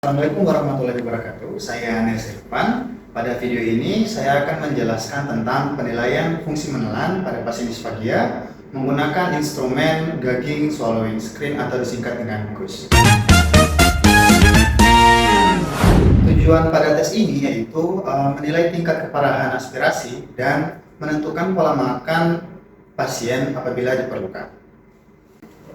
Assalamualaikum warahmatullahi wabarakatuh. Saya Nes Irfan. Pada video ini saya akan menjelaskan tentang penilaian fungsi menelan pada pasien disfagia menggunakan instrumen gagging swallowing screen atau disingkat dengan GUS. Tujuan pada tes ini yaitu menilai tingkat keparahan aspirasi dan menentukan pola makan pasien apabila diperlukan.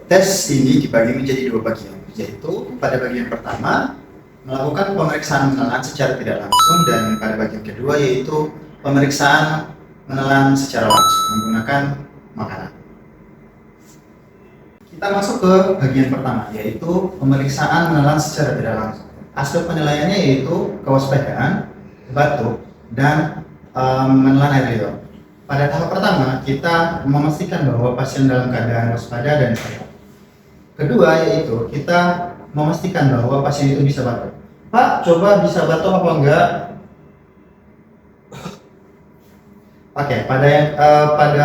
Tes ini dibagi menjadi dua bagian, yaitu pada bagian pertama melakukan pemeriksaan menelan secara tidak langsung, dan pada bagian kedua yaitu pemeriksaan menelan secara langsung menggunakan makanan. Kita masuk ke bagian pertama, yaitu pemeriksaan menelan secara tidak langsung. Aspek penilaiannya yaitu kewaspadaan, batuk, dan menelan air liur. Pada tahap pertama, kita memastikan bahwa pasien dalam keadaan waspada dan sehat. Kedua yaitu kita memastikan bahwa pasien itu bisa batuk. Pak, coba bisa batuk apa enggak? Oke, pada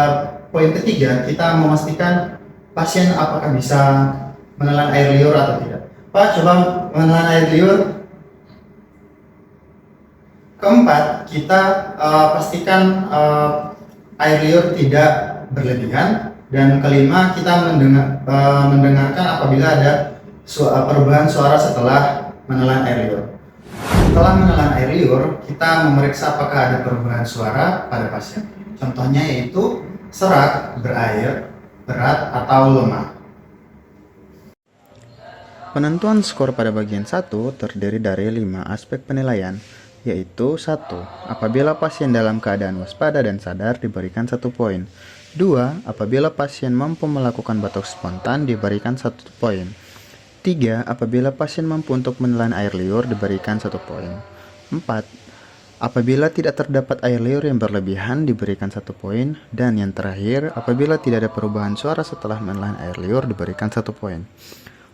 poin ketiga kita memastikan pasien apakah bisa menelan air liur atau tidak. Pak, coba menelan air liur. Keempat, kita pastikan air liur tidak berlebihan. Dan kelima, kita mendengarkan apabila ada perubahan suara setelah menelan air liur. Setelah menelan air liur, kita memeriksa apakah ada perubahan suara pada pasien. Contohnya yaitu serak, berair, berat, atau lemah. Penentuan skor pada bagian 1 terdiri dari 5 aspek penilaian, yaitu 1. Apabila pasien dalam keadaan waspada dan sadar diberikan 1 poin. 2. Apabila pasien mampu melakukan batuk spontan diberikan 1 poin. 3. Apabila pasien mampu untuk menelan air liur diberikan 1 poin. 4. Apabila tidak terdapat air liur yang berlebihan diberikan 1 poin. Dan yang terakhir, apabila tidak ada perubahan suara setelah menelan air liur diberikan 1 poin.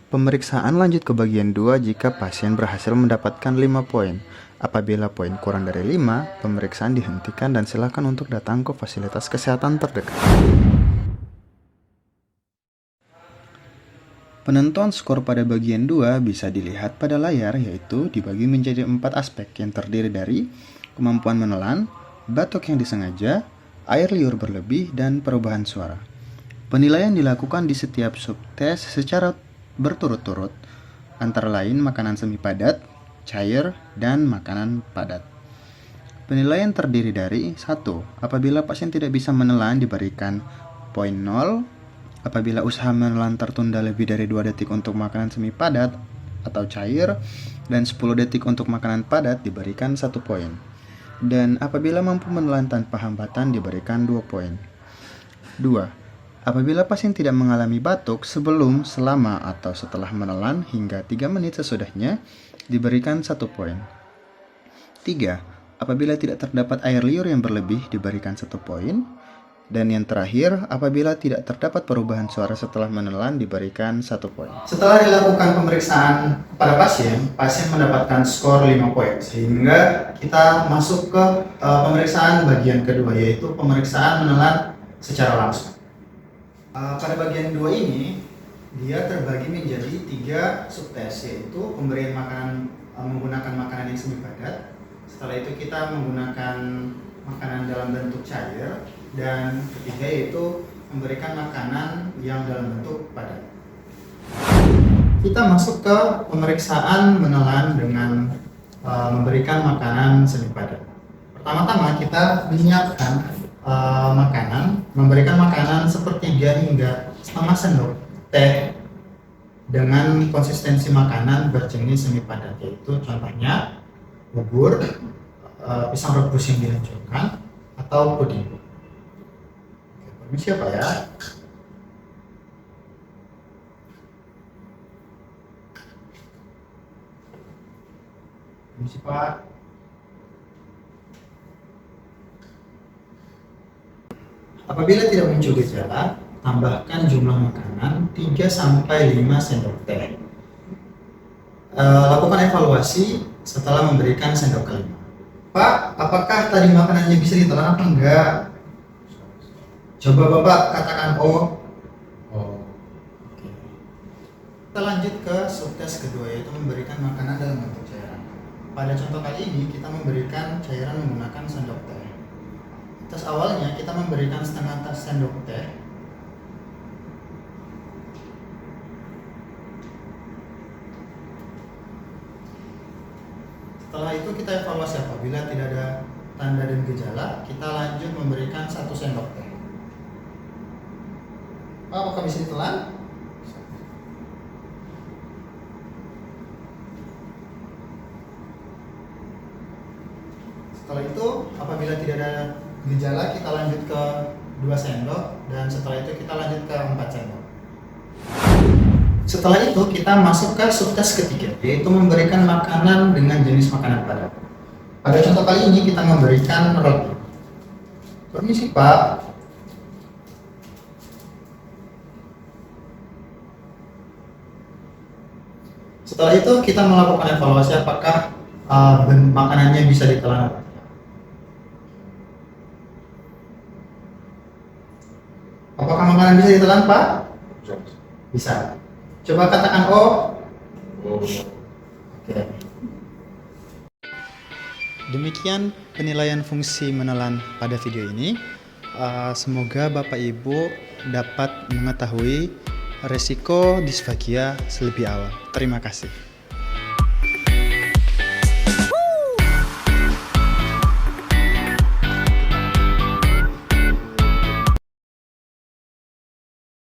Pemeriksaan lanjut ke bagian 2 jika pasien berhasil mendapatkan 5 poin. Apabila poin kurang dari 5, pemeriksaan dihentikan dan silakan untuk datang ke fasilitas kesehatan terdekat. Penentuan skor pada bagian 2 bisa dilihat pada layar, yaitu dibagi menjadi 4 aspek yang terdiri dari kemampuan menelan, batuk yang disengaja, air liur berlebih, dan perubahan suara. Penilaian dilakukan di setiap subtes secara berturut-turut, antara lain makanan semi padat, cair, dan makanan padat. Penilaian terdiri dari 1. Apabila pasien tidak bisa menelan diberikan poin 0. Apabila usaha menelan tertunda lebih dari 2 detik untuk makanan semi padat atau cair dan 10 detik untuk makanan padat diberikan 1 poin. Dan apabila mampu menelan tanpa hambatan diberikan 2 poin. 2. Apabila pasien tidak mengalami batuk sebelum, selama, atau setelah menelan hingga 3 menit sesudahnya, diberikan 1 poin. 3. Apabila tidak terdapat air liur yang berlebih, diberikan 1 poin. Dan yang terakhir, apabila tidak terdapat perubahan suara setelah menelan, diberikan 1 poin. Setelah dilakukan pemeriksaan pada pasien mendapatkan skor 5 poin. Sehingga kita masuk ke pemeriksaan bagian kedua, yaitu pemeriksaan menelan secara langsung. Pada bagian 2 ini, dia terbagi menjadi 3 subtes, yaitu pemberian makanan menggunakan makanan yang semi padat. Setelah itu kita menggunakan makanan dalam bentuk cair, dan ketiga yaitu memberikan makanan yang dalam bentuk padat. Kita masuk ke pemeriksaan menelan dengan memberikan makanan semi padat. Pertama-tama kita menyiapkan memberikan makanan sepertiga hingga setengah sendok teh dengan konsistensi makanan berjenis semi padat, yaitu contohnya bubur, pisang rebus yang dihancurkan, atau puding. Permisi ya Pak ya. Permisi Pak. Apabila tidak muncul gejala, tambahkan jumlah makanan 3-5 sendok teh. Lakukan evaluasi setelah memberikan sendok kelima. Pak, apakah tadi makanannya bisa ditelan apa enggak? Coba Bapak katakan O. Oke. Kita lanjut ke subtes kedua, yaitu memberikan makanan dalam bentuk Pada contoh kali ini kita memberikan cairan menggunakan sendok teh. Tes awalnya kita memberikan setengah tas sendok teh. Setelah itu kita evaluasi, apabila tidak ada tanda dan gejala, kita lanjut memberikan 1 sendok teh. Apakah bisa ditelan? Setelah itu, apabila tidak ada gejala, kita lanjut ke 2 sendok, dan setelah itu kita lanjut ke 4 sendok. Setelah itu kita masuk ke subtes ketiga, yaitu memberikan makanan dengan jenis makanan padat. Pada contoh kali ini kita memberikan roti. Permisi Pak. Setelah itu kita melakukan evaluasi apakah makanannya bisa ditelan. Apakah makanan bisa ditelan Pak? Bisa. Coba katakan O. Oke. Demikian penilaian fungsi menelan pada video ini. Semoga Bapak Ibu dapat mengetahui resiko disfagia selebih awal. Terima kasih.